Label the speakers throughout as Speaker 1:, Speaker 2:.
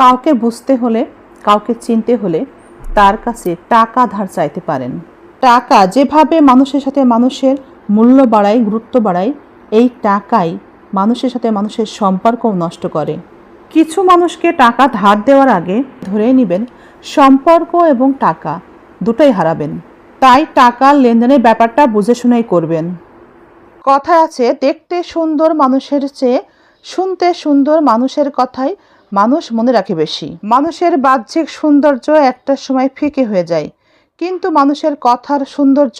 Speaker 1: কাউকে বুঝতে হলে, কাউকে চিনতে হলে তার কাছে টাকা ধার চাইতে পারেন। টাকা যেভাবে মানুষের সাথে মানুষের মূল্য বাড়ায়, গুরুত্ব বাড়ায়, এই টাকাই মানুষের সাথে মানুষের সম্পর্কও নষ্ট করে। কিছু মানুষকে টাকা ধার দেওয়ার আগে ধরে নেবেন সম্পর্ক এবং টাকা দুটোই হারাবেন। তাই টাকার লেনদেনের ব্যাপারটা বুঝে শুনেই করবেন। কথায় আছে, দেখতে সুন্দর মানুষের চেয়ে শুনতে সুন্দর মানুষের কথাই মানুষ মনে রাখে বেশি। মানুষের বাহ্যিক সৌন্দর্য একটা সময় ফিকে হয়ে যায়, কিন্তু মানুষের কথার সৌন্দর্য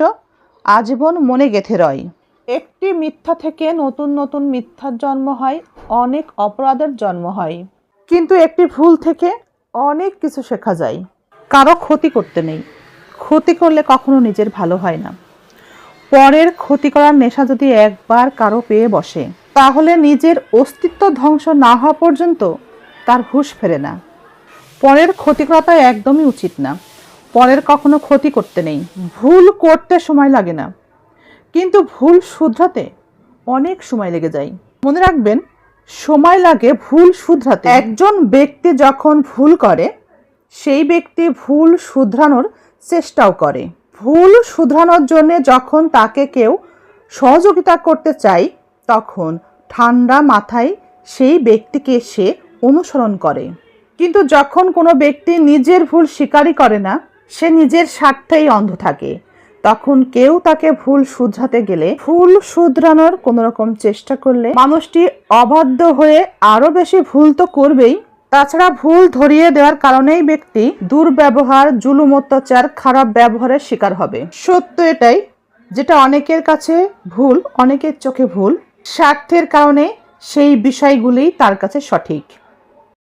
Speaker 1: আজীবন মনে গেঁথে রয়। একটি মিথ্যা থেকে নতুন নতুন মিথ্যার জন্ম হয়, অনেক অপরাধের জন্ম হয়। কিন্তু একটি ভুল থেকে অনেক কিছু শেখা যায়। কারো ক্ষতি করতে নেই, ক্ষতি করলে কখনো নিজের ভালো হয় না। পরের ক্ষতি করার নেশা যদি একবার কারো পেয়ে বসে, তাহলে নিজের অস্তিত্ব ধ্বংস না হওয়া পর্যন্ত তার হুঁশ ফেরে না। পরের ক্ষতি করাটা একদমই উচিত না। পরের কখনো ক্ষতি করতে নেই। ভুল করতে সময় লাগে না, কিন্তু ভুল শুধরাতে অনেক সময় লেগে যায়। মনে রাখবেন, সময় লাগে ভুল শুধরাতে। একজন ব্যক্তি যখন ভুল করে, সেই ব্যক্তি ভুল শুধরানোর চেষ্টাও করে। ভুল শুধরানোর জন্য যখন তাকে কেউ সহযোগিতা করতে চায়, তখন ঠান্ডা মাথায় সেই ব্যক্তিকে সে অনুসরণ করে। কিন্তু যখন কোনো ব্যক্তি নিজের ভুল স্বীকারই করে না, সে নিজের স্বার্থেই অন্ধ থাকে, তখন কেউ তাকে ভুল শুধরাতে গেলে, ভুল শুধরানোর কোনো রকম চেষ্টা করলে মানুষটি অবাধ্য হয়ে আরো বেশি ভুল তো করবেই। তাছাড়া ভুল ধরিয়ে দেওয়ার কারণেই ব্যক্তি দুর্ব্যবহার, জুলুম, অত্যাচার, খারাপ ব্যবহারের শিকার হবে। সত্য এটাই, যেটা অনেকের কাছে ভুল, অনেকের চোখে ভুল, স্বার্থের কারণে সেই বিষয়গুলি তার কাছে সঠিক।